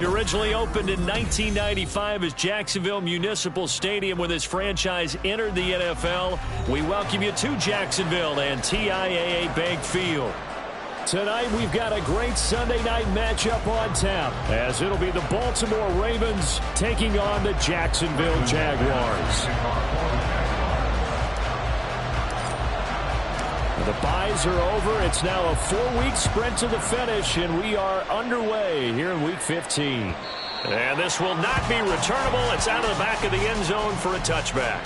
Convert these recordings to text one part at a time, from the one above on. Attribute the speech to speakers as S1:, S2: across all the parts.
S1: Originally opened in 1995 as Jacksonville Municipal Stadium when this franchise entered the NFL. We welcome you to Jacksonville and TIAA Bank Field. Tonight we've got a great Sunday night matchup on tap as it'll be the Baltimore Ravens taking on the Jacksonville Jaguars. The byes are over. It's now a 4-week sprint to the finish, and we are underway here in Week 15. And this will not be returnable. It's out of the back of the end zone for a touchback.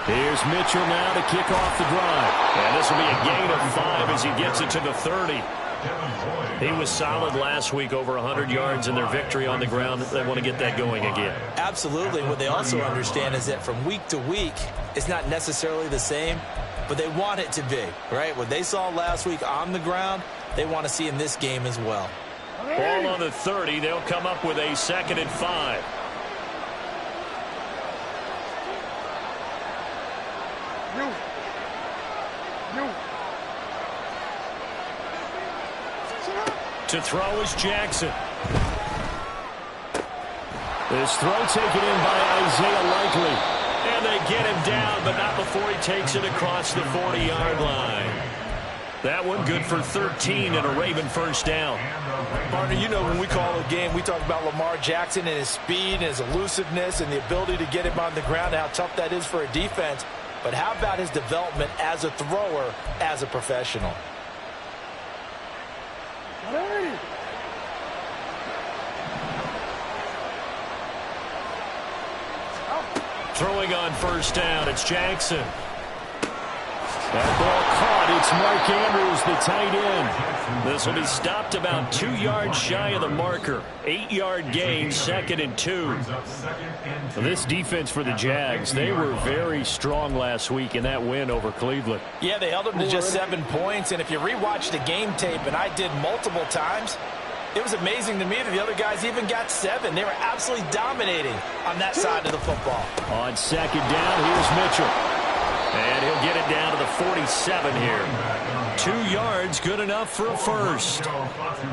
S1: Here's Mitchell now to kick off the drive. And this will be a gain of 5 as he gets it to the 30. He was solid last week, over 100 yards in their victory on the ground. They want to get that going again.
S2: Absolutely. What they also understand is that from week to week, it's not necessarily the same, but they want it to be, right? What they saw last week on the ground, they want to see in this game as well.
S1: Ball on the 30. They'll come up with a 2nd and 5. To throw is Jackson. This throw taken in by Isaiah Likely. And they get him down, but not before he takes it across the 40-yard line. That one good for 13 and a Raven first down.
S2: Partner, you know when we call a game, we talk about Lamar Jackson and his speed and his elusiveness and the ability to get him on the ground and how tough that is for a defense. But how about his development as a thrower, as a professional?
S1: Throwing on first down, it's Jackson. That ball caught. It's Mark Andrews, the tight end. This will be stopped about 2 yards shy of the marker. 8-yard gain, 2nd and 2. This defense for the Jags, they were very strong last week in that win over Cleveland.
S2: Yeah, they held them to just 7 points. And if you rewatch the game tape, and I did multiple times, it was amazing to me that the other guys even got 7. They were absolutely dominating on that side of the football.
S1: On 2nd down, here's Mitchell. And he'll get it down to the 47 here. 2 yards, good enough for a first.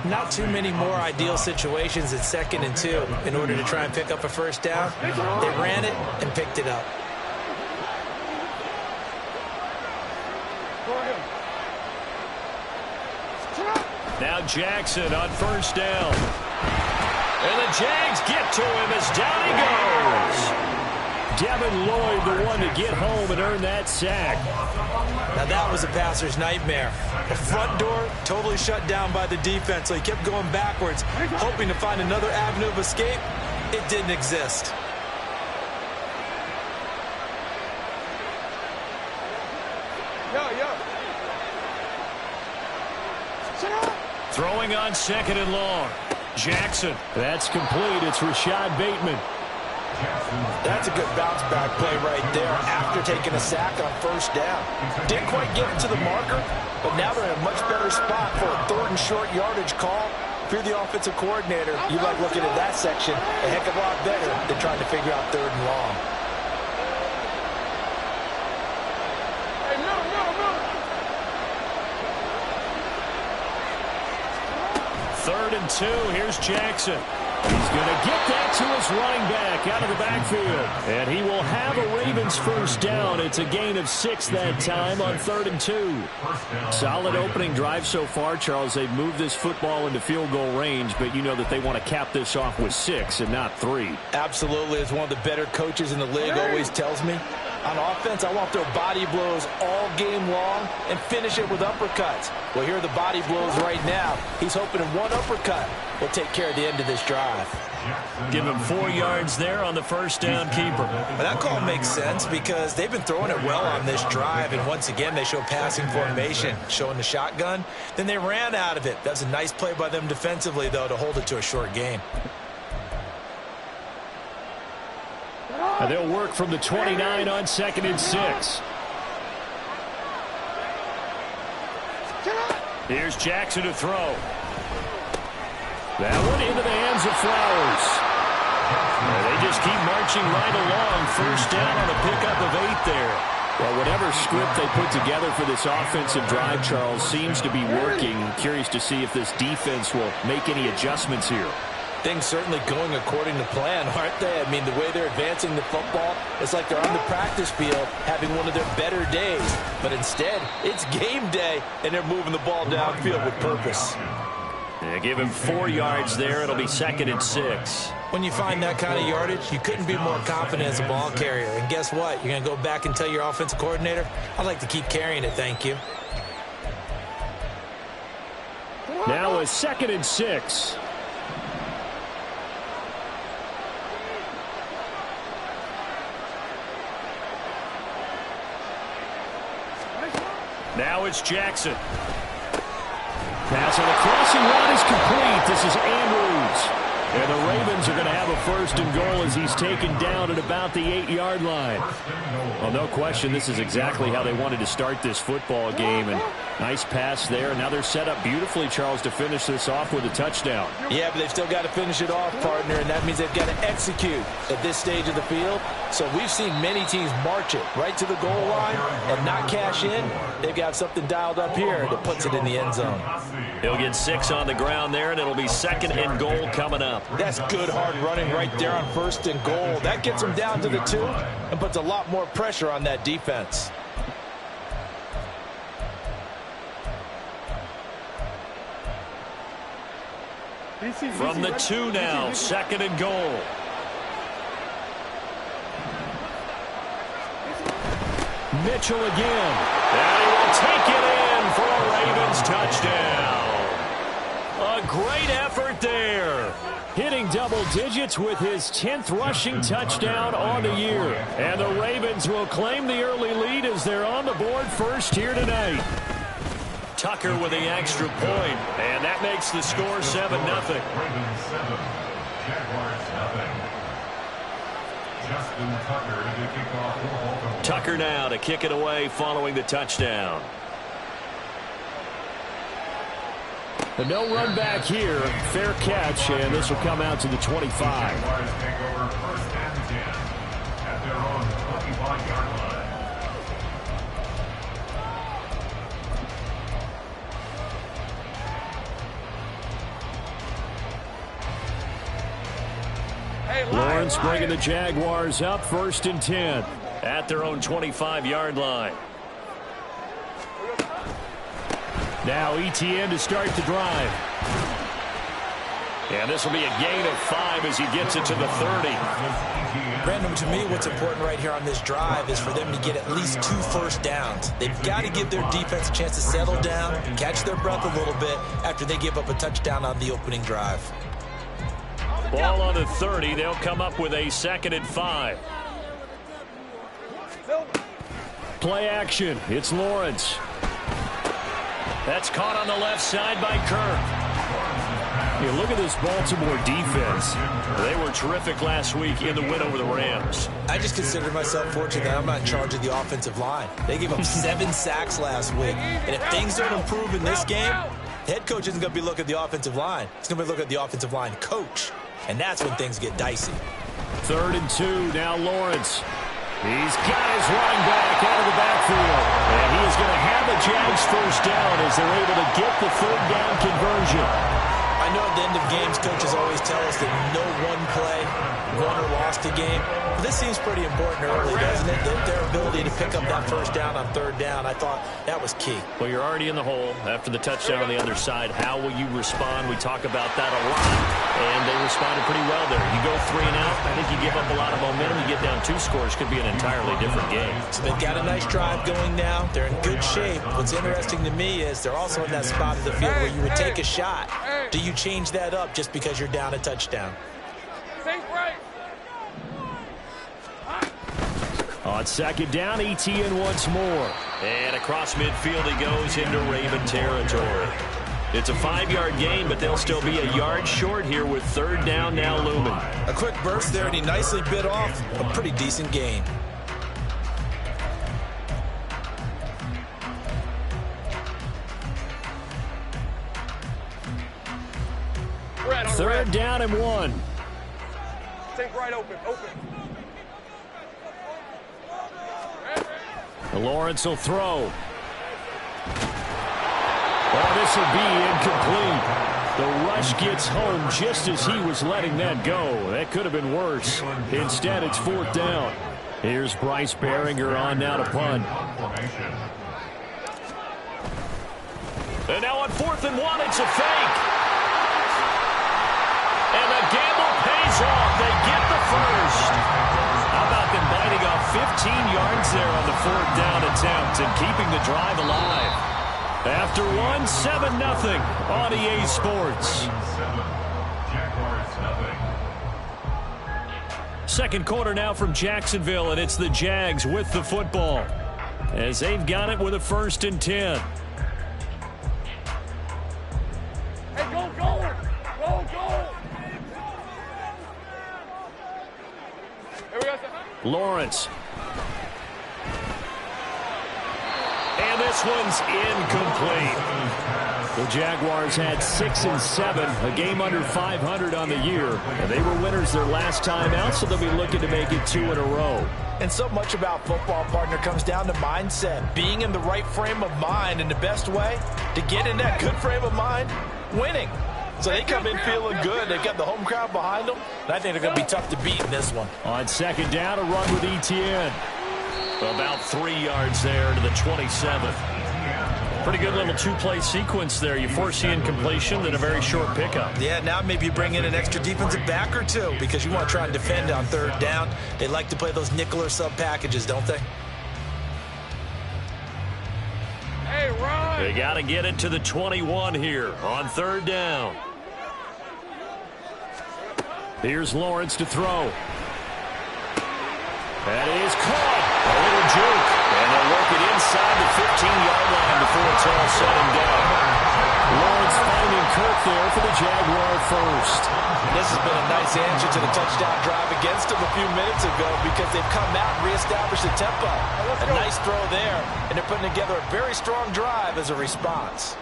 S2: Not too many more ideal situations at 2nd and 2 in order to try and pick up a first down. They ran it and picked it up.
S1: Now Jackson on first down. And the Jags get to him as down he goes. Devin Lloyd, the one to get home and earn that sack.
S2: Now that was a passer's nightmare. The front door totally shut down by the defense, so he kept going backwards, hoping to find another avenue of escape. It didn't exist.
S1: Throwing on 2nd and long. Jackson. That's complete. It's Rashad Bateman.
S2: That's a good bounce back play right there after taking a sack on first down. Didn't quite get it to the marker, but now they're in a much better spot for a 3rd and short yardage call. If you're the offensive coordinator, you like looking at that section a heck of a lot better than trying to figure out 3rd and long.
S1: Third and 2. Here's Jackson. He's going to get that to his running back out of the backfield. And he will have a Ravens first down. It's a gain of 6 that time on 3rd and 2. Solid opening drive so far, Charles. They've moved this football into field goal range, but you know that they want to cap this off with 6 and not 3.
S2: Absolutely. As one of the better coaches in the league always tells me, on offense, I want to throw body blows all game long and finish it with uppercuts. Well, here are the body blows right now. He's hoping in one uppercut will take care of the end of this drive.
S1: Give him 4 yards there on the first down keeper.
S2: Well, that call makes sense because they've been throwing it well on this drive, and once again they show passing formation, showing the shotgun. Then they ran out of it. That's a nice play by them defensively, though, to hold it to a short gain.
S1: And they'll work from the 29 on 2nd and 6. Here's Jackson to throw. That one into the hands of Flowers. And they just keep marching right along. First down on a pickup of 8 there. Well, whatever script they put together for this offensive drive, Charles, seems to be working. Curious to see if this defense will make any adjustments here.
S2: Things certainly going according to plan, aren't they? I mean, the way they're advancing the football, it's like they're on the practice field having one of their better days. But instead, it's game day, and they're moving the ball downfield with purpose.
S1: Yeah, give him 4 yards there. It'll be 2nd and 6.
S2: When you find that kind of yardage, you couldn't be more confident as a ball carrier. And guess what? You're going to go back and tell your offensive coordinator, I'd like to keep carrying it, thank you.
S1: Now a 2nd and 6. Now it's Jackson. Pass on the crossing route is complete. This is Andrews. And the Ravens are going to have a 1st and goal as he's taken down at about the 8-yard line. Well, no question, this is exactly how they wanted to start this football game. And nice pass there. Now they're set up beautifully, Charles, to finish this off with a touchdown.
S2: Yeah, but they've still got to finish it off, partner, and that means they've got to execute at this stage of the field. So we've seen many teams march it right to the goal line and not cash in. They've got something dialed up here that puts it in the end zone.
S1: He'll get 6 on the ground there, and it'll be 2nd and goal coming up.
S2: That's good hard running right there on 1st and goal. That gets them down to the 2 and puts a lot more pressure on that defense.
S1: From the 2 now, 2nd and goal. Mitchell again. And he will take it in for a Ravens touchdown. A great effort there. Hitting double digits with his 10th rushing touchdown on the year. And the Ravens will claim the early lead as they're on the board first here tonight. Tucker with the extra point, and that makes the score 7-0.
S3: Ravens 7, Jaguars 0. Justin Tucker to kick off.
S1: Tucker now to kick it away following the touchdown. The no run back here, fair catch, and this will come out to the 25.
S3: Jaguars take over 1st and 10 at their own 25-yard line.
S1: Lawrence bringing the Jaguars up 1st and 10 at their own 25-yard line. Now Etienne to start the drive. And this will be a gain of 5 as he gets it to the 30.
S2: Brandon, to me, what's important right here on this drive is for them to get at least 2 first downs. They've got to give their defense a chance to settle down, catch their breath a little bit after they give up a touchdown on the opening drive.
S1: Ball on the 30. They'll come up with a 2nd and 5. Play action. It's Lawrence. That's caught on the left side by Kirk. You look at this Baltimore defense. They were terrific last week in the win over the Rams.
S2: I just consider myself fortunate that I'm not in charge of the offensive line. They gave up 7 sacks last week. And if things don't improve in this game, head coach isn't going to be looking at the offensive line. He's going to be looking at the offensive line coach. And that's when things get dicey.
S1: 3rd and 2. Now Lawrence. He's got his running back out of the backfield. And he is going to have the Jags first down as they're able to get the 3rd down conversion.
S2: I know at the end of games, coaches always tell us that no one play won or lost a game. But this seems pretty important early, doesn't it? Their ability to pick up that first down on 3rd down, I thought that was key.
S1: Well, you're already in the hole after the touchdown on the other side. How will you respond? We talk about that a lot. And they responded pretty well there. You go 3 and out, I think you give up a lot of momentum. You get down 2 scores, could be an entirely different game.
S2: So they've got a nice drive going now. They're in good shape. What's interesting to me is they're also in that spot of the field where you would take a shot. Do you change that up just because you're down a touchdown?
S1: On 2nd down, Etienne once more. And across midfield he goes into Raven territory. It's a 5-yard gain, but they'll still be a yard short here with third down now looming.
S2: A quick burst there, and he nicely bit off a pretty decent gain.
S1: Third down and 1.
S4: Take right open.
S1: Lawrence will throw. Oh, this will be incomplete. The rush gets home just as he was letting that go. That could have been worse. Instead, it's fourth down. Here's Bryce Behringer on now to punt. And now on 4th and 1, it's a fake. And the gamble pays off. They get the first. How about them biting off 15 yards there on the 4th down attempt and keeping the drive alive? After 1, 7-0 on EA Sports. Second quarter now from Jacksonville, and it's the Jags with the football as they've got it with a 1st and 10.
S4: Hey, go!
S1: Lawrence. And this one's incomplete. The Jaguars had 6 and 7, a game under 500 on the year. And they were winners their last time out, so they'll be looking to make it 2 in a row.
S2: And so much about football, partner, comes down to mindset. Being in the right frame of mind, and the best way to get in that good frame of mind, winning. So they come in feeling good. They've got the home crowd behind them. And I think they're going to be tough to beat in this one.
S1: On 2nd down, a run with Etienne. About 3 yards there to the 27th. Pretty good little 2-play sequence there. You force the incompletion, then a very short pickup.
S2: Yeah, now maybe you bring in an extra defensive back or two because you want to try and defend on 3rd down. They like to play those nickel or sub packages, don't they?
S4: Hey, run!
S1: They got to get it to the 21 here on 3rd down. Here's Lawrence to throw. That is caught. A little juke. And they'll work it inside the 15-yard line before it's all said and done. Lawrence finding Kirk there for the Jaguar first.
S2: This has been a nice answer to the touchdown drive against them a few minutes ago because they've come out and reestablished the tempo. A nice throw there, and they're putting together a very strong drive as a response.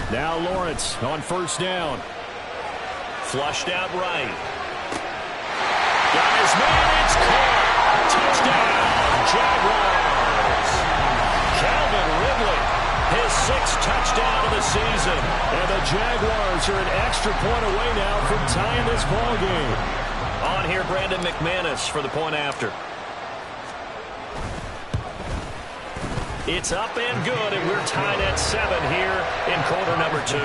S1: Now Lawrence on 1st down. Flushed out right. Got his man, it's caught. Touchdown, Jaguars. Calvin Ridley, his 6th touchdown of the season. And the Jaguars are an extra point away now from tying this ball game. On here, Brandon McManus for the point after. It's up and good, and we're tied at 7 here in quarter number 2.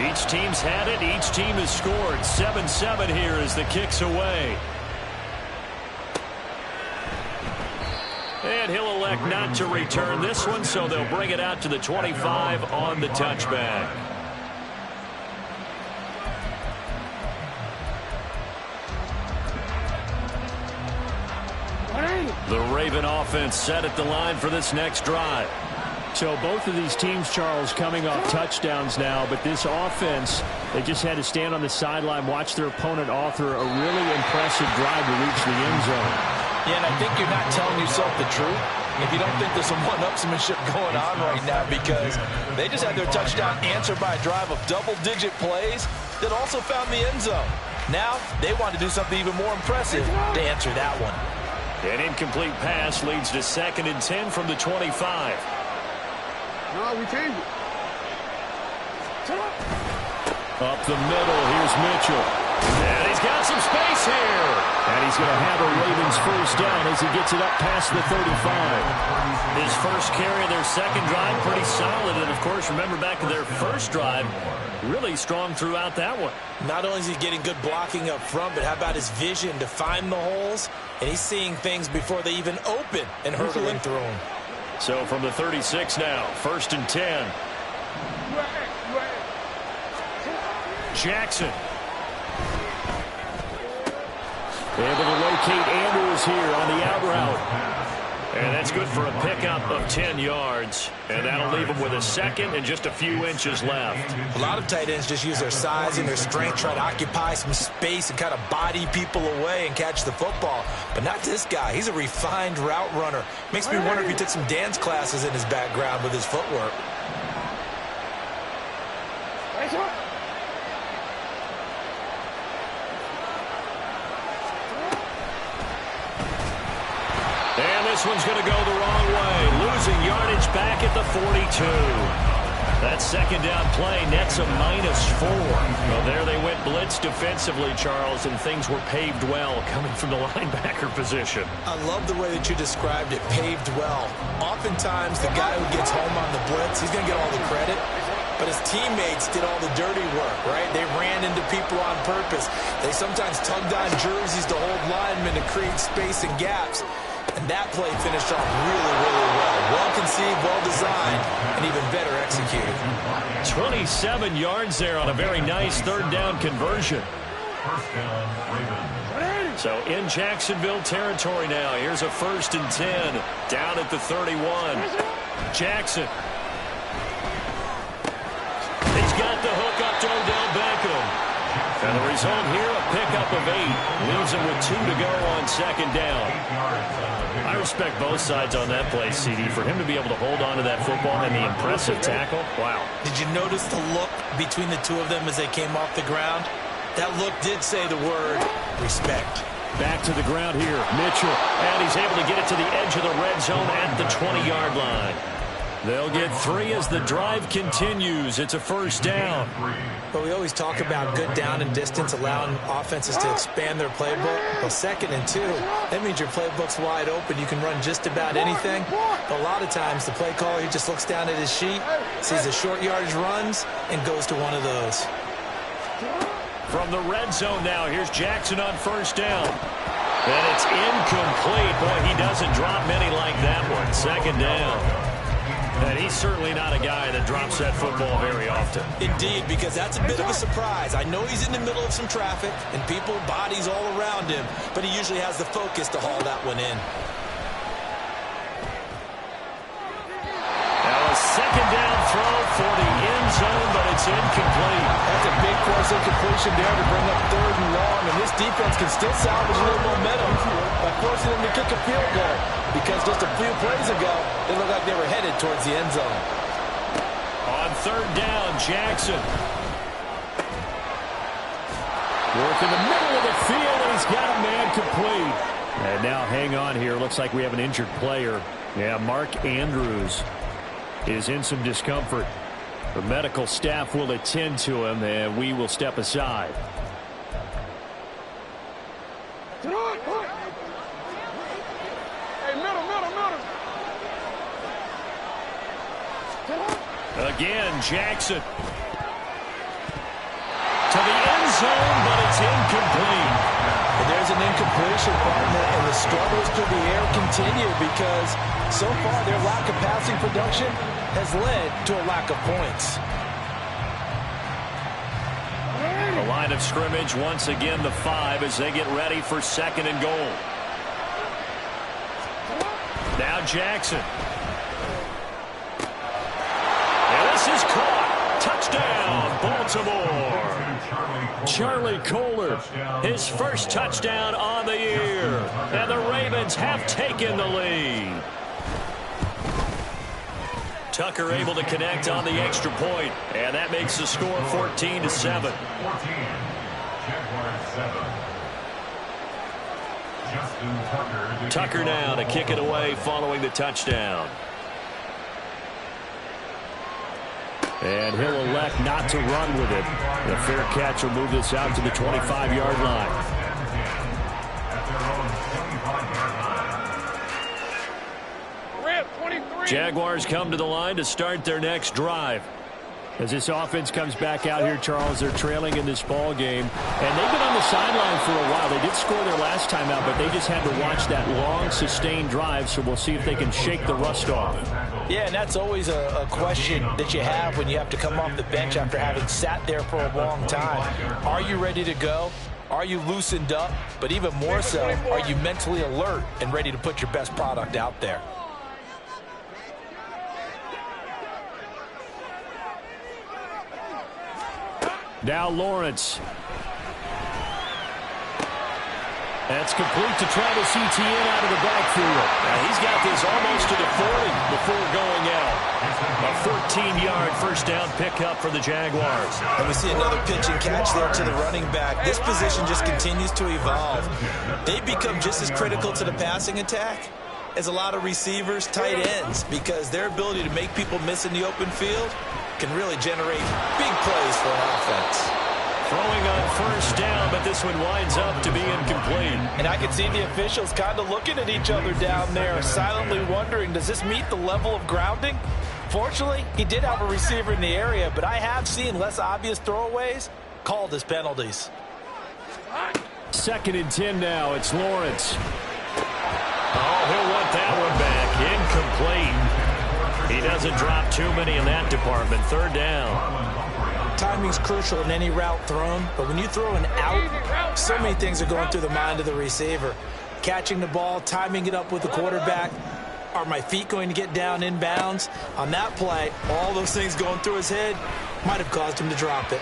S1: Each team's had it. Each team has scored. 7-7 here as the kick's away. And he'll elect not to return this one, so they'll bring it out to the 25 on the touchback. The Raven offense set at the line for this next drive. So both of these teams, Charles, coming off touchdowns now, but this offense, they just had to stand on the sideline, watch their opponent author a really impressive drive to reach the end zone.
S2: Yeah, and I think you're not telling yourself the truth if you don't think there's some one-upsmanship going on right now because they just had their touchdown answered by a drive of double-digit plays that also found the end zone. Now they want to do something even more impressive to answer that one.
S1: An incomplete pass leads to 2nd and 10 from the 25.
S4: No, we changed it.
S1: Up the middle, here's Mitchell. And he's got some space here. And he's going to have a Ravens first down as he gets it up past the 35. His first carry of their second drive, pretty solid. And, of course, remember back to their first drive, really strong throughout that one.
S2: Not only is he getting good blocking up front, but how about his vision to find the holes? And he's seeing things before they even open and hurtling through them.
S1: So from the 36 now, 1st and 10. Jackson. Able to locate Andrews here on the out route. And that's good for a pickup of 10 yards. And that'll leave him with a second and just a few inches left.
S2: A lot of tight ends just use their size and their strength, try to occupy some space and kind of body people away and catch the football. But not this guy. He's a refined route runner. Makes me wonder if he took some dance classes in his background with his footwork.
S1: This one's going to go the wrong way. Losing yardage back at the 42. That second down play nets a -4. Well, there they went blitz defensively, Charles, and things were paved well coming from the linebacker position.
S2: I love the way that you described it, paved well. Oftentimes, the guy who gets home on the blitz, he's going to get all the credit. But his teammates did all the dirty work, right? They ran into people on purpose. They sometimes tugged on jerseys to hold linemen to create space and gaps. And that play finished off really, really well. Well-conceived, well-designed, and even better executed.
S1: 27 yards there on a very nice third down conversion. So in Jacksonville territory now. Here's a 1st and 10 down at the 31. Jackson. He's got the hook up to Odell Beckham. And the result here, a pickup of 8. Leaves him with 2 to go on second down. I respect both sides on that play, CD. For him to be able to hold on to that football and the impressive tackle, wow.
S2: Did you notice the look between the two of them as they came off the ground? That look did say the word respect.
S1: Back to the ground here, Mitchell. And he's able to get it to the edge of the red zone at the 20-yard line. They'll get 3 as the drive continues. It's a 1st down.
S2: But we always talk about good down and distance, allowing offenses to expand their playbook. Well, 2nd and 2, that means your playbook's wide open. You can run just about anything. But a lot of times, the play caller, he just looks down at his sheet, sees the short yardage runs, and goes to one of those.
S1: From the red zone now, here's Jackson on 1st down. And it's incomplete. Boy, he doesn't drop many like that one. 2nd down. And he's certainly not a guy that drops that football very often.
S2: Indeed, because that's a bit of a surprise. I know he's in the middle of some traffic and people, bodies all around him, but he usually has the focus to haul that one in.
S1: Now a 2nd down throw for the end zone, but it's incomplete.
S2: That's a big course incompletion there to bring up 3rd and long, and this defense can still salvage a little momentum by forcing him to kick a field goal. Because just a few plays ago, they looked like they were headed towards the end zone.
S1: On 3rd down, Jackson. Work in the middle of the field, and he's got a man complete. And now hang on here. Looks like we have an injured player. Yeah, Mark Andrews is in some discomfort. The medical staff will attend to him, and we will step aside. Again, Jackson. To the end zone, but it's incomplete.
S2: And there's an incompletion, partner, and the struggles through the air continue because so far their lack of passing production has led to a lack of points.
S1: The line of scrimmage once again the 5 as they get ready for 2nd and goal. Now Jackson. This is caught. Touchdown, Baltimore. Charlie Kohler, his first touchdown on the year. And the Ravens have taken the lead. Tucker able to connect on the extra point. And that makes the score 14-7. Tucker now to kick it away following the touchdown. And he'll elect not to run with it. The fair catch will move this out to the 25-yard line. Jaguars come to the line to start their next drive. As this offense comes back out here, Charles, they're trailing in this ball game. And they've been on the sideline for a while. They did score their last time out, but they just had to watch that long, sustained drive. So we'll see if they can shake the rust off.
S2: Yeah, and that's always a question that you have when you have to come off the bench after having sat there for a long time. Are you ready to go? Are you loosened up? But even more so, are you mentally alert and ready to put your best product out there?
S1: Now Lawrence. That's complete to Travis Etienne out of the backfield. Now he's got this almost to the 40 before going out. A 14-yard first down pickup for the Jaguars.
S2: And we see another pitch and catch there to the running back. This position just continues to evolve. They become just as critical to the passing attack as a lot of receivers, tight ends, because their ability to make people miss in the open field can really generate big plays for an offense.
S1: Throwing on first down, but this one winds up to be incomplete.
S2: And I can see the officials kind of looking at each other down there, silently wondering, does this meet the level of grounding? Fortunately, he did have a receiver in the area, but I have seen less obvious throwaways called as penalties.
S1: 2nd and 10 now. It's Lawrence. Oh, he'll want that one back. Incomplete. He doesn't drop too many in that department. 3rd down.
S2: Timing's crucial in any route thrown, but when you throw an out, so many things are going through the mind of the receiver. Catching the ball, timing it up with the quarterback. Are my feet going to get down inbounds? On that play, all those things going through his head might have caused him to drop it.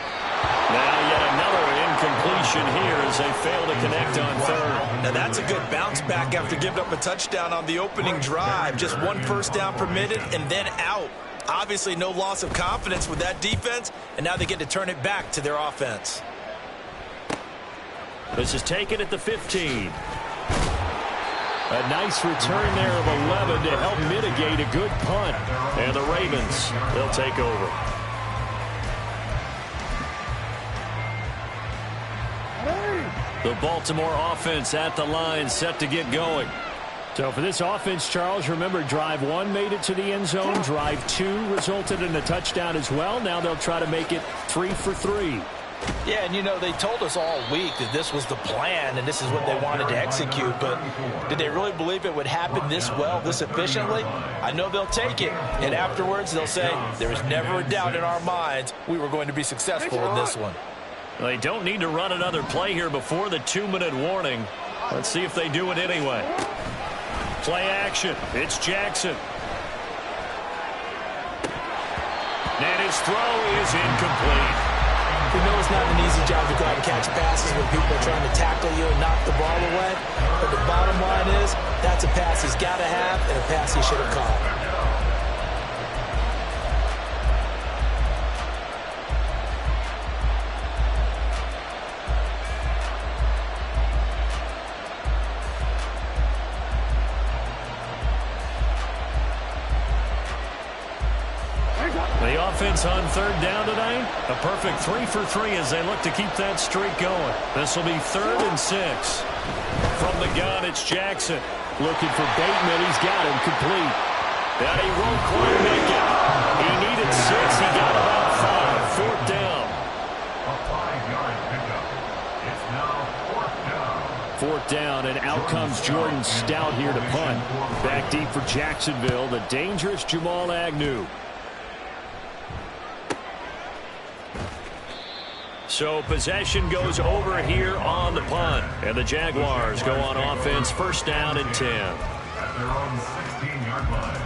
S1: Now yet another incompletion here as they fail to connect on 3rd.
S2: Now that's a good bounce back after giving up a touchdown on the opening drive. Just 1 first down permitted and then out. Obviously no loss of confidence with that defense, and now they get to turn it back to their offense.
S1: This is taken at the 15. A nice return there of 11 to help mitigate a good punt. And the Ravens, they'll take over. The Baltimore offense at the line, set to get going. So for this offense, Charles, remember, drive 1 made it to the end zone. Drive 2 resulted in a touchdown as well. Now they'll try to make it 3 for 3.
S2: Yeah, and you know, they told us all week that this was the plan and this is what they wanted to execute, but did they really believe it would happen this well, this efficiently? I know they'll take it, and afterwards they'll say, there was never a doubt in our minds we were going to be successful in this one.
S1: Well, they don't need to run another play here before the 2-minute warning. Let's see if they do it anyway. Play action. It's Jackson. And his throw is incomplete.
S2: We know it's not an easy job to go out and catch passes when people are trying to tackle you and knock the ball away. But the bottom line is, that's a pass he's got to have and a pass he should have caught.
S1: The offense on 3rd down tonight, a perfect 3 for 3 as they look to keep that streak going. This will be 3rd and 6. From the gun, it's Jackson. Looking for Bateman. He's got him complete. And he won't quite make it. He needed 6. He got about 5. 4th down.
S3: A 5-yard pickup. It's now 4th down.
S1: 4th down, and out comes Jordan Stout here to punt. Back deep for Jacksonville, the dangerous Jamal Agnew. So possession goes over here on the punt. And the Jaguars go on offense, 1st down and 10.
S3: At their own 16-yard line.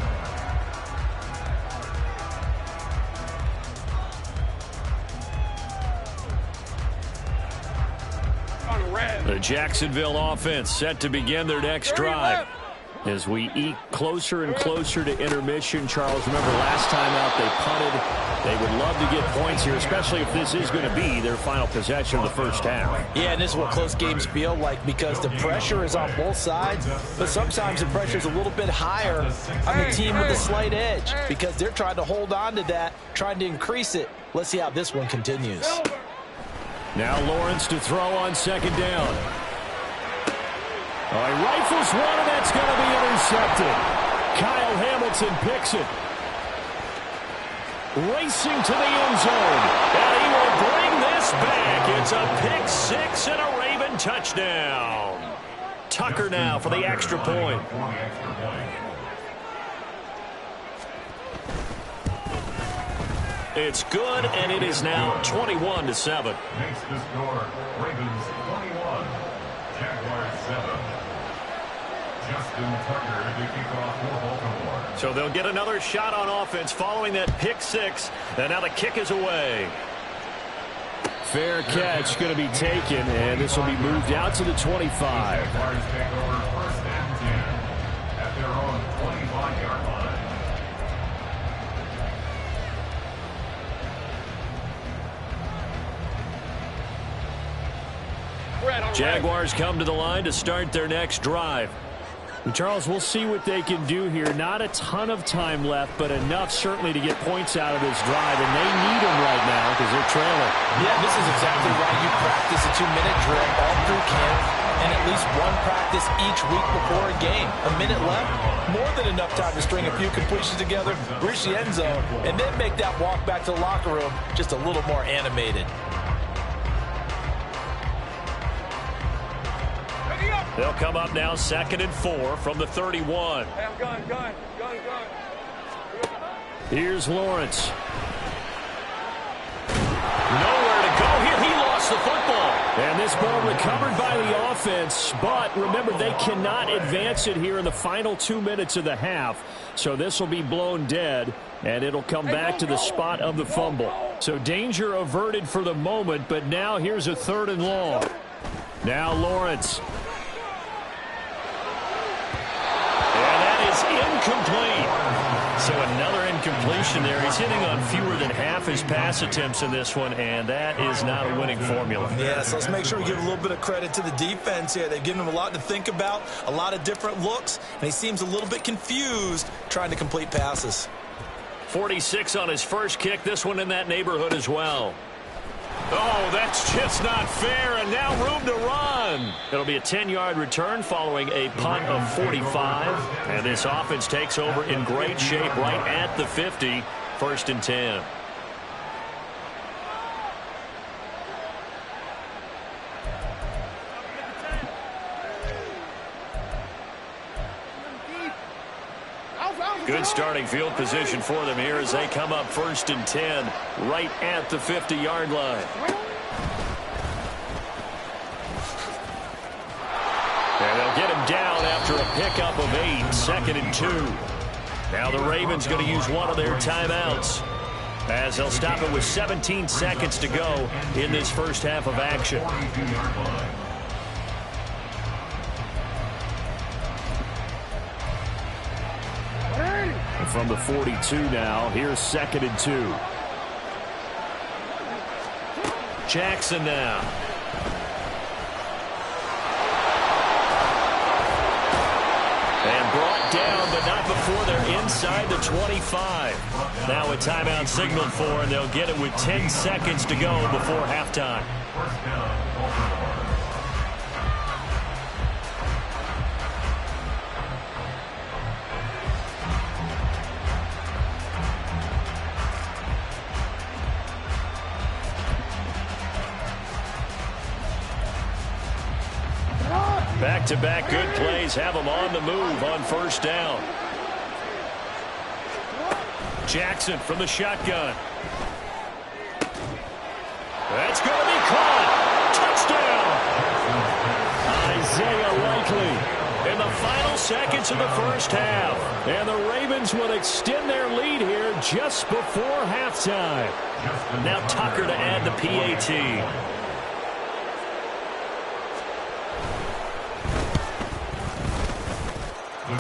S1: The Jacksonville offense set to begin their next drive. As we eke closer and closer to intermission, Charles, remember last time out they punted. They would love to get points here, especially if this is going to be their final possession of the first half.
S2: Yeah, and this is what close games feel like because the pressure is on both sides, but sometimes the pressure is a little bit higher on the team with a slight edge because they're trying to hold on to that, trying to increase it. Let's see how this one continues.
S1: Now Lawrence to throw on 2nd down. He rifles one, and that's going to be intercepted. Kyle Hamilton picks it. racing to the end zone. And he will bring this back. It's a pick six and a Raven touchdown. Tucker now for the extra point. It's good, and it is now 21-7.
S3: Makes the score Ravens 21, Jaguars 7. Justin Tucker to kick off for Baltimore.
S1: So they'll get another shot on offense following that pick six, and now the kick is away. Fair catch going to be taken, and this will be moved out to the 25.
S3: Jaguars take over first and 10 at their own 25-yard line.
S1: Jaguars come to the line to start their next drive. And Charles, we'll see what they can do here. Not a ton of time left, but enough certainly to get points out of this drive, and they need them right now because they're trailing.
S2: Yeah, this is exactly why you practice a 2-minute drill all through camp and at least one practice each week before a game. A minute left, more than enough time to string a few completions together, reach the end zone, and then make that walk back to the locker room just a little more animated.
S1: They'll come up now 2nd and 4 from the 31.
S4: Hey, I'm gun.
S1: Here's Lawrence. Nowhere to go here. He lost the football. And this ball recovered by the offense. But remember, they cannot advance it here in the final 2 minutes of the half. So this will be blown dead, and it'll come back to the spot of the fumble. So danger averted for the moment, but now here's a 3rd and long. Now Lawrence. Incomplete. So another incompletion there. He's hitting on fewer than half his pass attempts in this one, and that is not a winning formula.
S2: Yeah, so let's make sure we give a little bit of credit to the defense here. They've given him a lot to think about, a lot of different looks, and he seems a little bit confused trying to complete passes.
S1: 46 on his first kick. This one in that neighborhood as well. Oh, that's just not fair, and now room to run. It'll be a 10-yard return following a punt of 45, and this offense takes over in great shape right at the 50, 1st and 10. Good starting field position for them here as they come up 1st and 10 right at the 50-yard line. And they'll get him down after a pickup of 8, 2nd and 2. Now the Ravens going to use one of their timeouts as they'll stop it with 17 seconds to go in this first half of action. From the 42 now, here's 2nd and 2. Jackson now. And brought down, but not before they're inside the 25. Now a timeout signaled for, and they'll get it with 10 seconds to go before halftime.
S3: First down, Baltimore.
S1: Back-to-back good plays have them on the move on 1st down. Jackson from the shotgun. That's going to be caught. Touchdown. Isaiah Likely in the final seconds of the first half. And the Ravens will extend their lead here just before halftime. Now Tucker to add the PAT.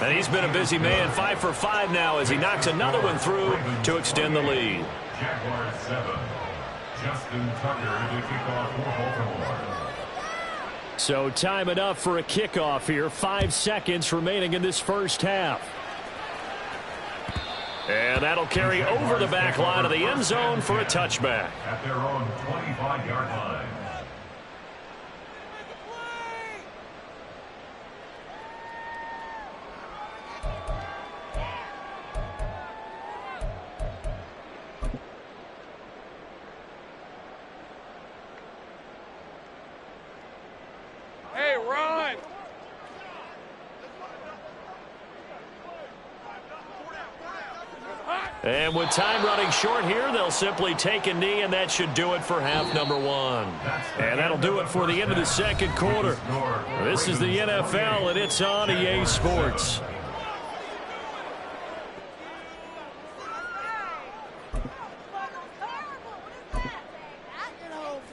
S1: And he's been a busy man, 5 for 5 now as he knocks another one through to extend the lead.
S3: Jaguars 7. Justin Tucker to kick off for Baltimore.
S1: So time enough for a kickoff here. 5 seconds remaining in this first half. And that'll carry over the back line of the end zone for a touchback.
S3: At their own 25-yard line.
S1: And with time running short here, they'll simply take a knee, and that should do it for half number one. And that'll do it for the end of the second quarter. This is the NFL, and it's on EA Sports.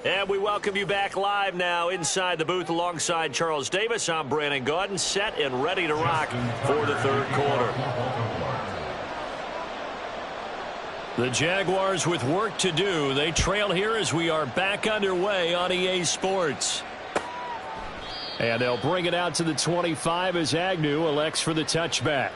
S1: And we welcome you back live now inside the booth alongside Charles Davis. I'm Brandon Gaudin, set and ready to rock for the third quarter. The Jaguars with work to do. They trail here as we are back underway on EA Sports. And they'll bring it out to the 25 as Agnew elects for the touchback.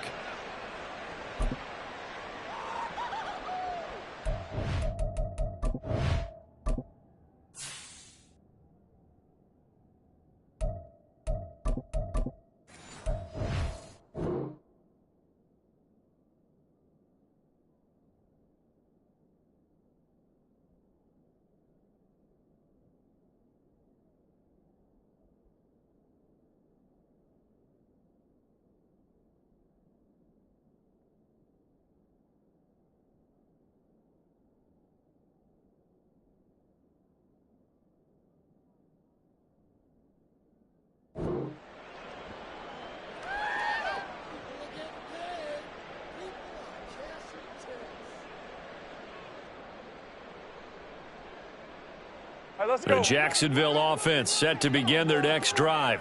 S1: The Jacksonville offense set to begin their next drive.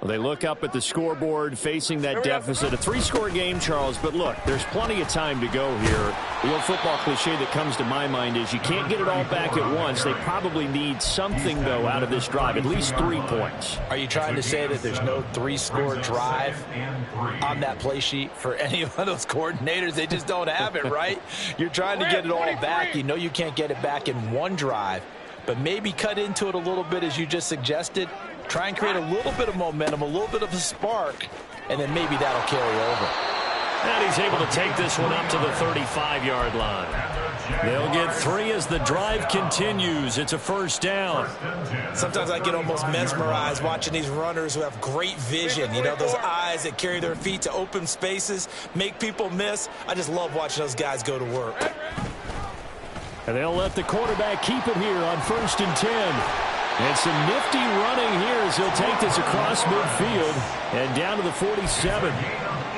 S1: Well, they look up at the scoreboard facing that deficit. A three-score game, Charles, but look, there's plenty of time to go here. The old football cliche that comes to my mind is you can't get it all back at once. They probably need something, though, out of this drive, at least 3 points.
S2: Are you trying to say that there's no three-score drive on that play sheet for any one of those coordinators? They just don't have it, right? You're trying to get it all back. You know you can't get it back in one drive, but maybe cut into it a little bit as you just suggested. Try and create a little bit of momentum, a little bit of a spark, and then maybe that'll carry over.
S1: And he's able to take this one up to the 35-yard line. They'll get 3 as the drive continues. It's a first down.
S2: Sometimes I get almost mesmerized watching these runners who have great vision. You know, those eyes that carry their feet to open spaces, make people miss. I just love watching those guys go to work.
S1: And they'll let the quarterback keep it here on 1st and 10. And some nifty running here as he'll take this across midfield and down to the 47.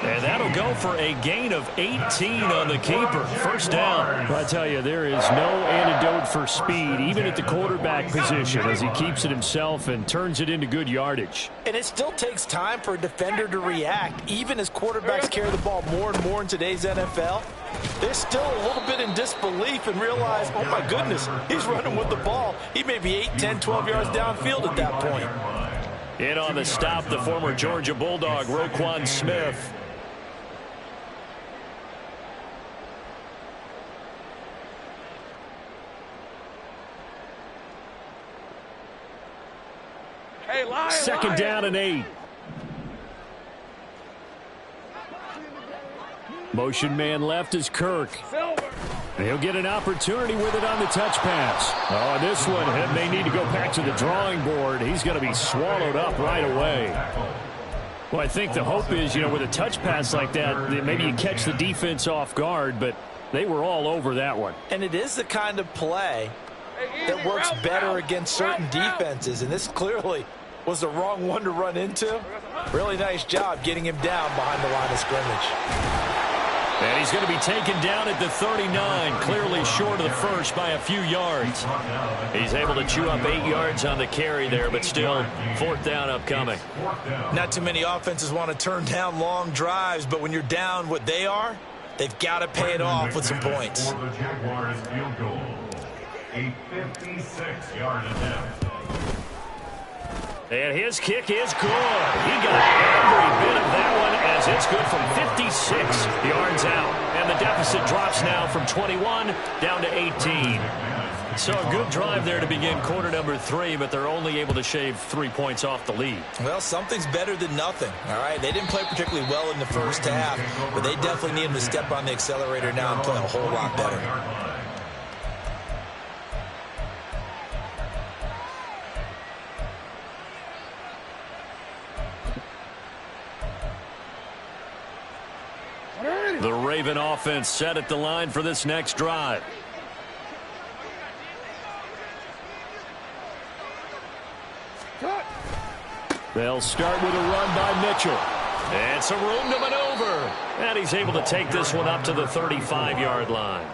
S1: And that'll go for a gain of 18 on the keeper. First down. I tell you, there is no antidote for speed, even at the quarterback position, as he keeps it himself and turns it into good yardage.
S2: And it still takes time for a defender to react, even as quarterbacks carry the ball more and more in today's NFL. They're still a little bit in disbelief and realize, oh my goodness, he's running with the ball. He may be 8, 10, 12 yards downfield at that point.
S1: In on the stop, the former Georgia Bulldog, Roquan Smith.
S4: Hey, Lion,
S1: Second down and 8. Motion man left is Kirk. He'll get an opportunity with it on the touch pass. Oh, this one may need to go back to the drawing board. He's going to be swallowed up right away. Well, I think the hope is, with a touch pass like that, maybe you catch the defense off guard, but they were all over that one.
S2: And it is the kind of play that works better against certain defenses, and this clearly was the wrong one to run into. Really nice job getting him down behind the line of scrimmage.
S1: And he's going to be taken down at the 39, clearly short of the first by a few yards. He's able to chew up 8 yards on the carry there, but still 4th down upcoming.
S2: Not too many offenses want to turn down long drives, but when you're down what they are, they've got to pay it off with some points.
S3: For the Jaguars field goal, a 56-yard attempt.
S1: And his kick is good. He got every bit of that one as it's good from 56 yards out. And the deficit drops now from 21 down to 18. So a good drive there to begin quarter number 3, but they're only able to shave 3 points off the lead.
S2: Well, something's better than nothing, all right? They didn't play particularly well in the first half, but they definitely need them to step on the accelerator now and play a whole lot better.
S1: The Raven offense set at the line for this next drive. They'll start with a run by Mitchell. And some room to maneuver. And he's able to take this one up to the 35-yard line.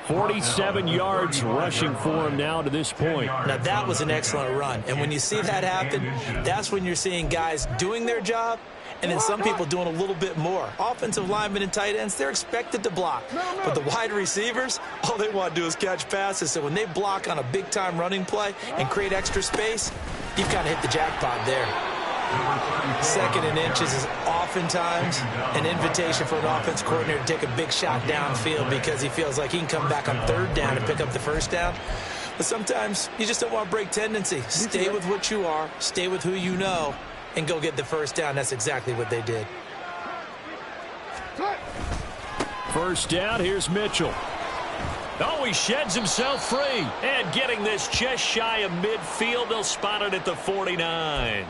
S1: 47 yards rushing for him now to this point.
S2: Now, that was an excellent run. And when you see that happen, that's when you're seeing guys doing their job and then some people doing a little bit more. Offensive linemen and tight ends, they're expected to block. But the wide receivers, all they want to do is catch passes. So when they block on a big-time running play and create extra space, you've kind of hit the jackpot there. Second and inches is oftentimes an invitation for an offense coordinator to take a big shot downfield because he feels like he can come back on third down and pick up the first down. But sometimes you just don't want to break tendency. Stay with what you are, stay with who you know, and go get the first down. That's exactly what they did.
S1: First down, here's Mitchell. Oh, he sheds himself free. And getting this just shy of midfield, they'll spot it at the 49.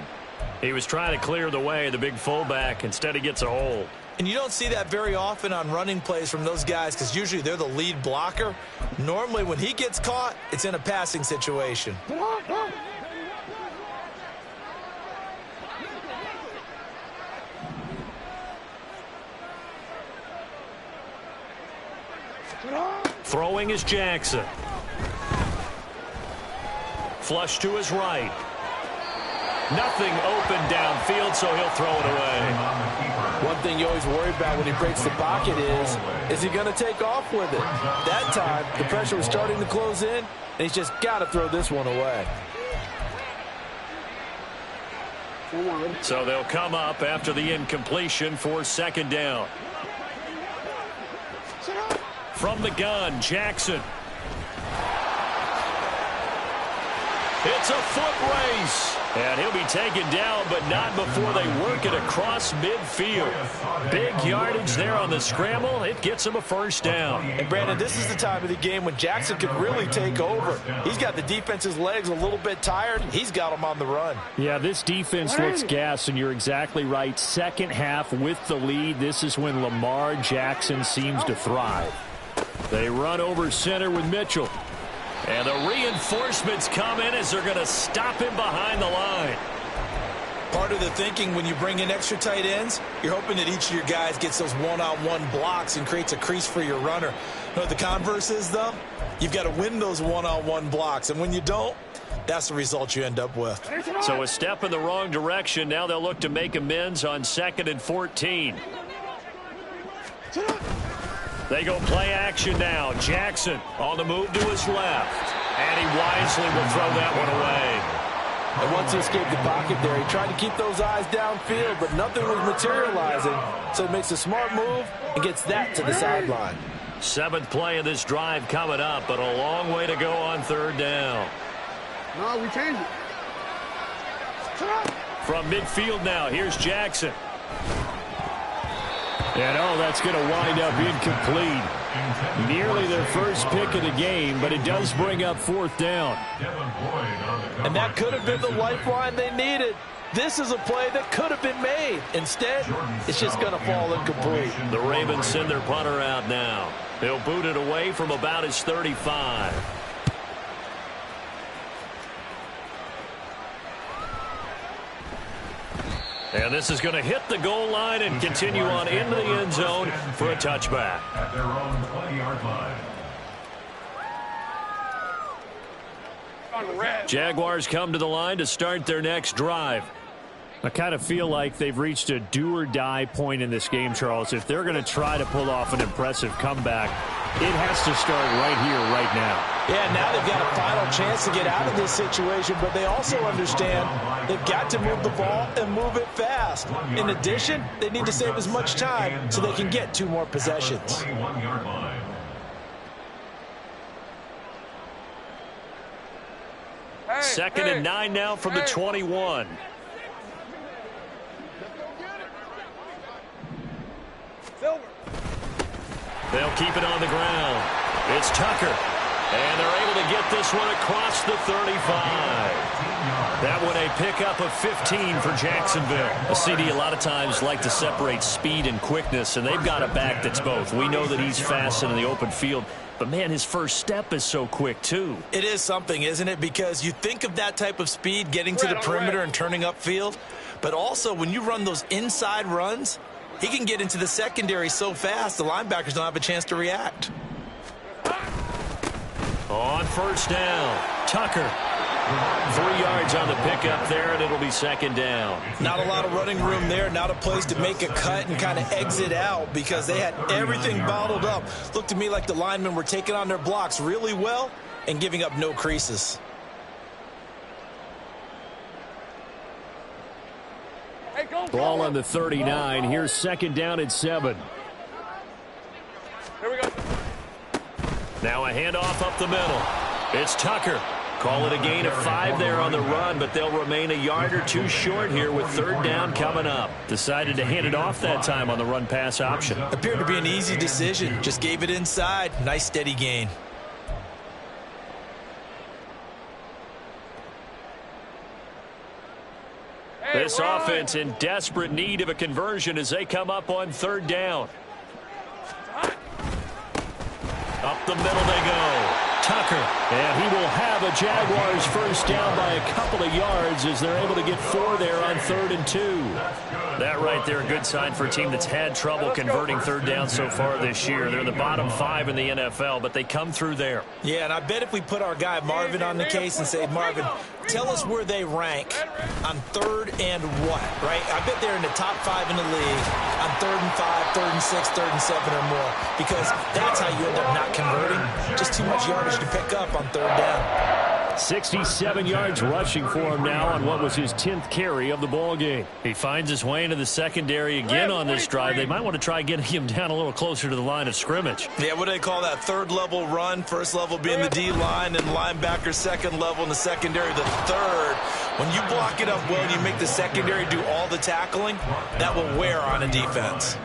S1: He was trying to clear the way, the big fullback. Instead, he gets a hold.
S2: And you don't see that very often on running plays from those guys because usually they're the lead blocker. Normally, when he gets caught, it's in a passing situation.
S1: Throwing is Jackson. Flush to his right. Nothing open downfield, so he'll throw it away.
S2: One thing you always worry about when he breaks the pocket is he going to take off with it? That time, the pressure was starting to close in, and he's just got to throw this one away.
S1: So they'll come up after the incompletion for second down. From the gun, Jackson. It's a foot race. And he'll be taken down, but not before they work it across midfield. Big yardage there on the scramble. It gets him a first down.
S2: And, Brandon, this is the time of the game when Jackson can really take over. He's got the defense's legs a little bit tired. He's got them on the run.
S1: Yeah, this defense looks gassed, and you're exactly right. Second half with the lead, this is when Lamar Jackson seems to thrive. They run over center with Mitchell. And the reinforcements come in as they're going to stop him behind the line.
S2: Part of the thinking when you bring in extra tight ends, you're hoping that each of your guys gets those one-on-one blocks and creates a crease for your runner. You know what the converse is, though? You've got to win those one-on-one blocks. And when you don't, that's the result you end up with.
S1: So a step in the wrong direction. Now they'll look to make amends on 2nd and 14. They go play action now. Jackson on the move to his left. And he wisely will throw that one away.
S2: And once he escaped the pocket there, he tried to keep those eyes downfield, but nothing was materializing. So he makes a smart move and gets that to the sideline.
S1: 7th play of this drive coming up, but a long way to go on third down.
S4: No, we changed it.
S1: From midfield now, here's Jackson. And, oh, that's going to wind up incomplete. Nearly their first pick of the game, but it does bring up 4th down.
S2: And that could have been the lifeline they needed. This is a play that could have been made. Instead, it's just going to fall incomplete.
S1: The Ravens send their punter out now. He'll boot it away from about his 35. And this is going to hit the goal line and continue on into the end zone for a touchback.
S3: At their own 20-yard line.
S1: Jaguars come to the line to start their next drive. I kind of feel like they've reached a do-or-die point in this game, Charles. If they're going to try to pull off an impressive comeback, it has to start right here, right now.
S2: Yeah, now they've got a final chance to get out of this situation, but they also understand they've got to move the ball and move it fast. In addition, they need to save as much time so they can get 2 more possessions.
S3: 21-yard line.
S1: Second and 9 now from the 21. They'll keep it on the ground. It's Tucker. And they're able to get this one across the 35. That one a pickup of 15 for Jacksonville. A CD a lot of times like to separate speed and quickness, and they've got a back that's both. We know that he's fast in the open field, but, man, his first step is so quick, too.
S2: It is something, isn't it? Because you think of that type of speed getting to the perimeter and turning upfield, but also when you run those inside runs, he can get into the secondary so fast the linebackers don't have a chance to react.
S1: On first down, Tucker. 3 yards on the pickup there, and it'll be second down.
S2: Not a lot of running room there, not a place to make a cut and kind of exit out because they had everything bottled up. Looked to me like the linemen were taking on their blocks really well and giving up no creases.
S1: Ball on the 39. Here's second down at 7.
S4: Here we go.
S1: Now a handoff up the middle. It's Tucker. Call it a gain of 5 there on the run, but they'll remain a yard or 2 short here with third down coming up. Decided to hand it off that time on the run-pass option.
S2: Appeared to be an easy decision. Just gave it inside. Nice steady gain.
S1: This offense in desperate need of a conversion as they come up on third down. Up the middle they go. Tucker, and he will have a Jaguars first down by a couple of yards as they're able to get 4 there on 3rd and 2. That right there, a good sign for a team that's had trouble converting third down so far this year. They're in the bottom 5 in the NFL, but they come through there.
S2: Yeah, and I bet if we put our guy Marvin on the case and say, Marvin, tell us where they rank on 3rd and what, right? I bet they're in the top 5 in the league on 3rd and 5, 3rd and 6, 3rd and 7 or more, because that's how you end up not converting. Just too much yardage to pick up on third down.
S1: 67 yards rushing for him now on what was his 10th carry of the ball game. He finds his way into the secondary again on this drive. They might want to try getting him down a little closer to the line of scrimmage.
S2: Yeah, what do they call that? 3rd level run, 1st level being the D-line, and linebacker 2nd level in the secondary, the 3rd. When you block it up well and you make the secondary do all the tackling, that will wear on a defense.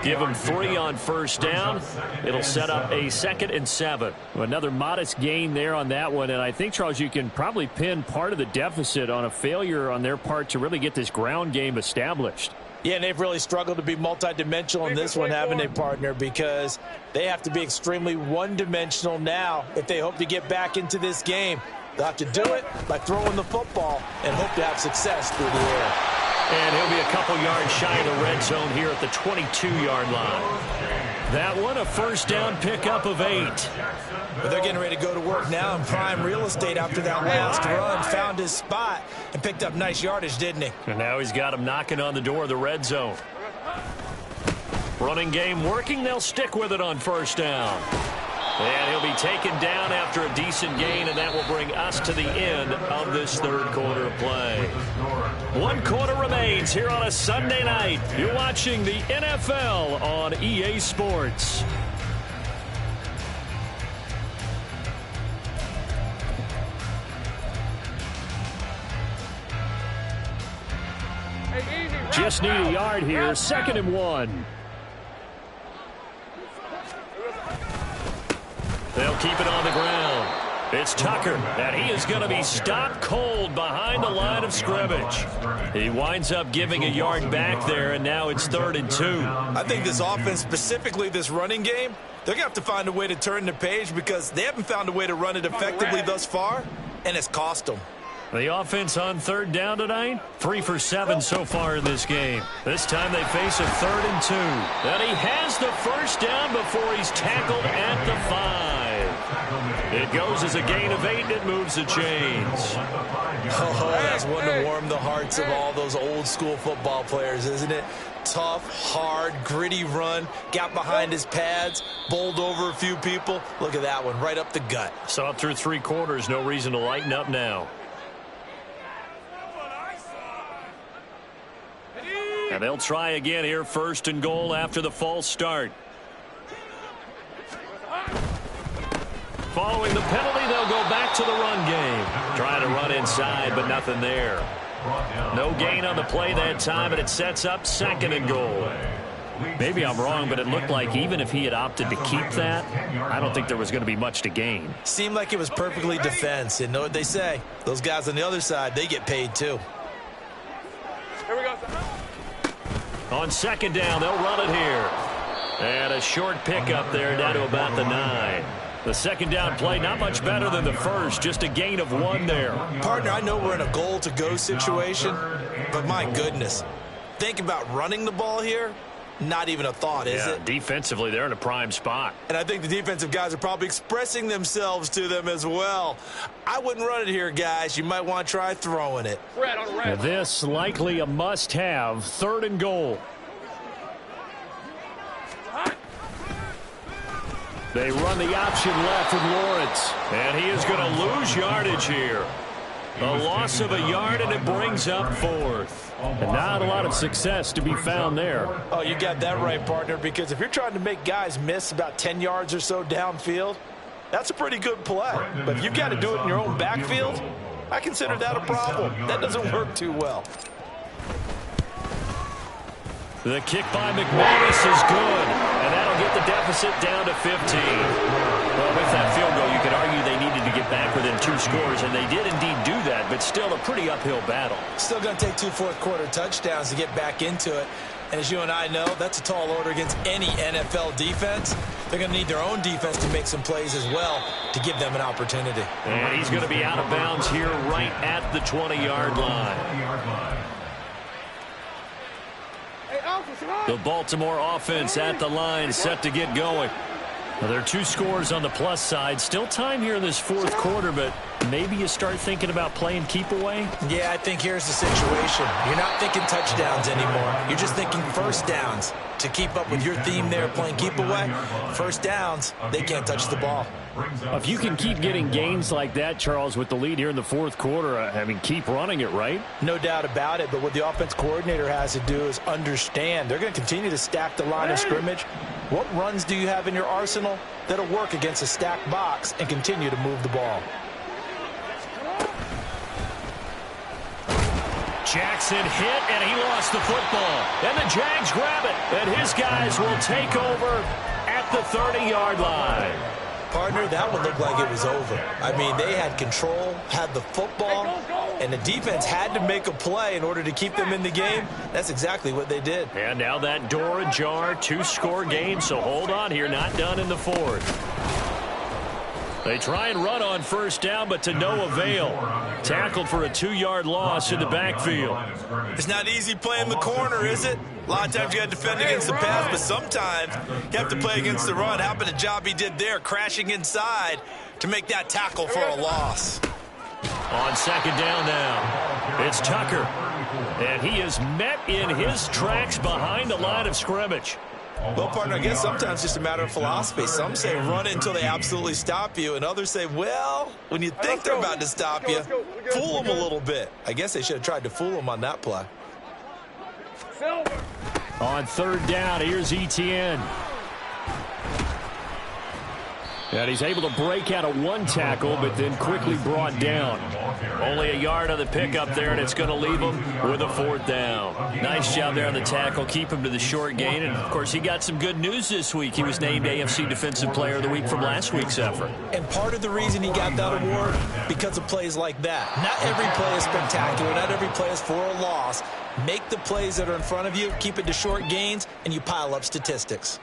S1: Give him 3 on first down. It'll set up a 2nd and 7. Another modest gain there on that one. And I think, Charles, you can probably pin part of the deficit on a failure on their part to really get this ground game established.
S2: Yeah, and they've really struggled to be multidimensional in this one, haven't they, partner? Because they have to be extremely one-dimensional now if they hope to get back into this game. They'll have to do it by throwing the football and hope to have success through the air.
S1: And he'll be a couple yards shy of the red zone here at the 22-yard line. That one, a first down pickup of 8.
S2: But they're getting ready to go to work now in prime real estate after that last run. Found his spot and picked up nice yardage, didn't he?
S1: And now he's got him knocking on the door of the red zone. Running game working. They'll stick with it on first down. And he'll be taken down after a decent gain, and that will bring us to the end of this third quarter of play. 1 quarter remains here on a Sunday night. You're watching the NFL on EA Sports. Just need a yard here, 2nd and 1. They'll keep it on the ground. It's Tucker, and he is going to be stopped cold behind the line of scrimmage. He winds up giving a yard back there, and now it's 3rd and 2.
S2: I think this offense, specifically this running game, they're going to have to find a way to turn the page because they haven't found a way to run it effectively thus far, and it's cost them.
S1: The offense on 3rd down tonight, 3 for 7 so far in this game. This time they face a 3rd and 2. And he has the first down before he's tackled at the 5. It goes as a gain of 8, and it moves the chains.
S2: Oh, that's one to warm the hearts of all those old school football players, isn't it? Tough, hard, gritty run, got behind his pads, bowled over a few people. Look at that one, right up the gut.
S1: So up through 3 quarters, no reason to lighten up now. And they'll try again here, 1st and goal after the false start. Following the penalty, they'll go back to the run game. Trying to run inside, but nothing there. No gain on the play that time, and it sets up 2nd and goal. Maybe I'm wrong, but it looked like even if he had opted to keep that, I don't think there was going to be much to gain.
S2: Seemed like it was perfectly defense. And know what they say? Those guys on the other side, they get paid too.
S4: Here we go.
S1: On second down, they'll run it here. And a short pickup there down to about the 9. The second down play, not much better than the first, just a gain of 1 there.
S2: Partner, I know we're in a goal-to-go situation, but my goodness, think about running the ball here. Not even a thought, is it?
S1: Defensively, they're in a prime spot.
S2: And I think the defensive guys are probably expressing themselves to them as well. I wouldn't run it here, guys. You might want to try throwing it.
S4: Red on red.
S1: This likely a must-have, 3rd and goal. They run the option left with Lawrence, and he is going to lose yardage here. A loss of a yard, and it brings up 4th. And not a lot of success to be found there.
S2: Oh, you got that right, partner, because if you're trying to make guys miss about 10 yards or so downfield, that's a pretty good play. But if you've got to do it in your own backfield, I consider that a problem. That doesn't work too well.
S1: The kick by McManus is good, and that'll get the deficit down to 15. Well, with that field goal, you could argue they needed to get back within 2 scores, and they did indeed do that, but still a pretty uphill battle.
S2: Still going to take 2 fourth-quarter touchdowns to get back into it. And as you and I know, that's a tall order against any NFL defense. They're going to need their own defense to make some plays as well to give them an opportunity.
S1: And he's going to be out of bounds here right at the 20-yard line. The Baltimore offense at the line, set to get going. Well, there are 2 scores on the plus side. Still time here in this 4th quarter, but maybe you start thinking about playing keep away?
S2: Yeah, I think here's the situation. You're not thinking touchdowns anymore. You're just thinking first downs. To keep up with your theme there, playing keep away, first downs, they can't touch the ball.
S1: If you can keep getting gains like that, Charles, with the lead here in the 4th quarter, I mean, keep running it, right?
S2: No doubt about it, but what the offense coordinator has to do is understand. They're going to continue to stack the line of scrimmage. What runs do you have in your arsenal that'll work against a stacked box and continue to move the ball?
S1: Jackson hit, and he lost the football. And the Jags grab it, and his guys will take over at the 30-yard line.
S2: Partner, that one looked like it was over. I mean, they had control, had the football, and the defense had to make a play in order to keep them in the game. That's exactly what they did.
S1: And now that door ajar, 2-score game, so hold on here, not done in the 4th. They try and run on first down, but to no avail. Tackled for a 2-yard loss in the backfield.
S2: It's not easy playing the corner, is it? A lot of times you got to defend against the pass, but sometimes you have to play against the run. How about the job he did there, crashing inside to make that tackle for a loss?
S1: On second down now, it's Tucker. And he is met in his tracks behind the line of scrimmage.
S2: Well, partner, I guess sometimes it's just a matter of philosophy. Some say run it until they absolutely stop you, and others say, well, when you think they're about to stop you, fool them a little bit. I guess they should have tried to fool them on that play.
S1: On third down, here's Etienne. And he's able to break out of 1 tackle, but then quickly brought down. Only a yard on the pickup there, and it's going to leave him with a 4th down. Nice job there on the tackle. Keep him to the short gain. And, of course, he got some good news this week. He was named AFC Defensive Player of the Week from last week's effort.
S2: And part of the reason he got that award, because of plays like that. Not every play is spectacular. Not every play is for a loss. Make the plays that are in front of you, keep it to short gains, and you pile up statistics.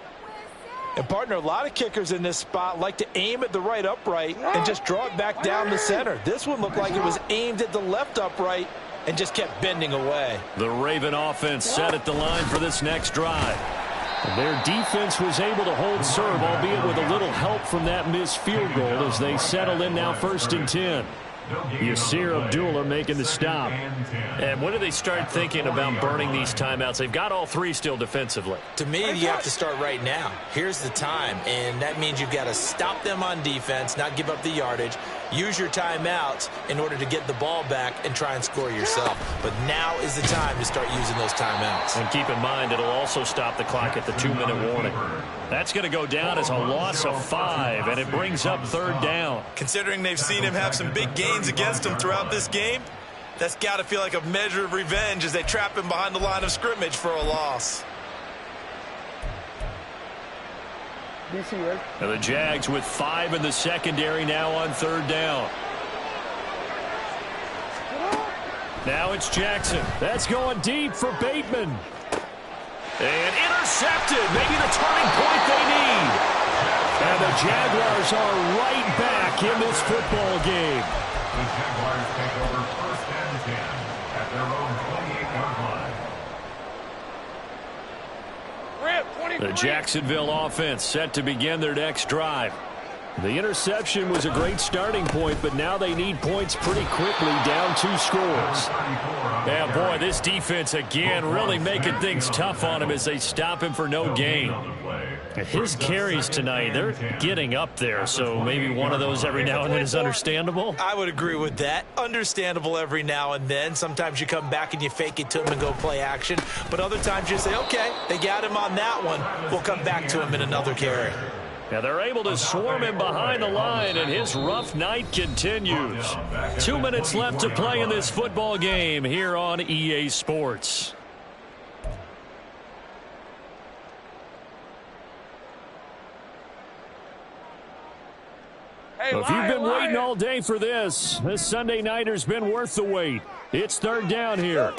S2: And, partner, a lot of kickers in this spot like to aim at the right upright and just draw it back down the center. This one looked like it was aimed at the left upright and just kept bending away.
S1: The Raven offense set at the line for this next drive. Their defense was able to hold serve, albeit with a little help from that missed field goal as they settle in now 1st and 10. Yasir Abdullah making the stop. And when do they start thinking about burning these timeouts? They've got all 3 still defensively.
S2: To me, you have to start right now. Here's the time, and that means you've got to stop them on defense, not give up the yardage. Use your timeouts in order to get the ball back and try and score yourself. But now is the time to start using those timeouts.
S1: And keep in mind, it'll also stop the clock at the 2-minute warning. That's going to go down as a loss of 5, and it brings up 3rd down.
S2: Considering they've seen him have some big gains against him throughout this game, that's got to feel like a measure of revenge as they trap him behind the line of scrimmage for a loss.
S1: And the Jags with 5 in the secondary now on 3rd down. Now it's Jackson. That's going deep for Bateman. And intercepted. Maybe the turning point they need. And the Jaguars are right back in this football game.
S3: The Jaguars take over 1st and 10 at their own 28-yard line.
S1: The Jacksonville offense set to begin their next drive. The interception was a great starting point, but now they need points pretty quickly, down 2 scores. Yeah, boy, this defense again really making things tough on him as they stop him for no gain. His carries tonight, they're getting up there, so maybe one of those every now and then is understandable.
S2: I would agree with that. Understandable every now and then. Sometimes you come back and you fake it to him and go play action. But other times you say, okay, they got him on that one. We'll come back to him in another carry.
S1: Now they're able to swarm him behind the line, and his rough night continues. 2 minutes left to play in this football game here on EA Sports. Well, if you've been waiting all day for this Sunday nighter's been worth the wait. It's 3rd down here.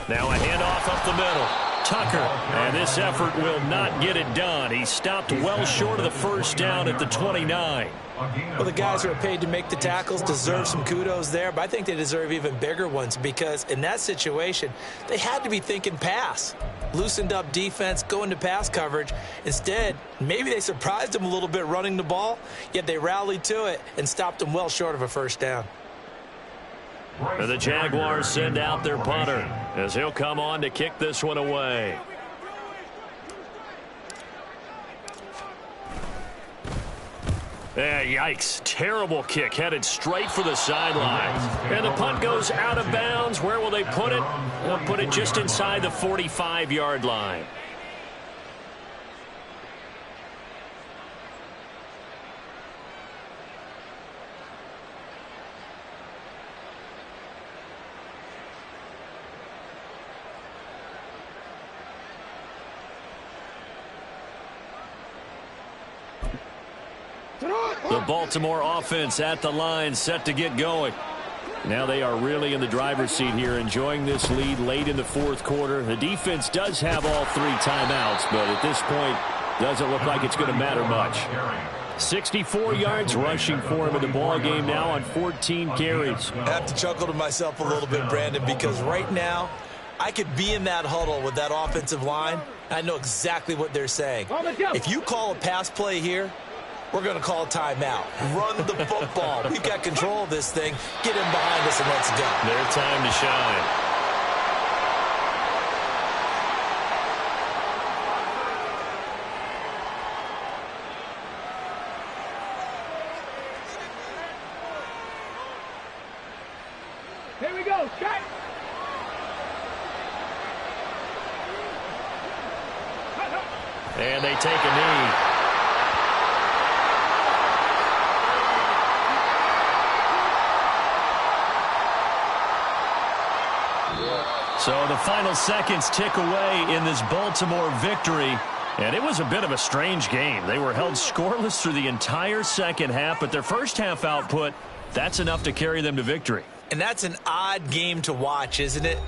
S1: Now a handoff up the middle. Tucker, and this effort will not get it done. He stopped well short of the 1st down at the 29.
S2: Well, the guys who are paid to make the tackles deserve some kudos there, but I think they deserve even bigger ones because in that situation, they had to be thinking pass. Loosened up defense, going to pass coverage. Instead, maybe they surprised them a little bit running the ball, yet they rallied to it and stopped them well short of a 1st down.
S1: And the Jaguars send out their punter as he'll come on to kick this one away. Yikes. Terrible kick headed straight for the sidelines. And the punt goes out of bounds. Where will they put it? They'll put it just inside the 45-yard line. The Baltimore offense at the line, set to get going. Now they are really in the driver's seat here, enjoying this lead late in the 4th quarter. The defense does have all 3 timeouts, but at this point, doesn't look like it's going to matter much. 64 yards rushing for him in the ball game now on 14 carries.
S2: I have to chuckle to myself a little bit, Brandon, because right now, I could be in that huddle with that offensive line. I know exactly what they're saying. If you call a pass play here, we're going to call a timeout. Run the football. We've got control of this thing. Get him behind us and let's go.
S1: Their time to shine.
S4: Here we go. Shot.
S1: And they take a knee. So the final seconds tick away in this Baltimore victory. And it was a bit of a strange game. They were held scoreless through the entire second half, but their first half output, that's enough to carry them to victory.
S2: And that's an odd game to watch, isn't it?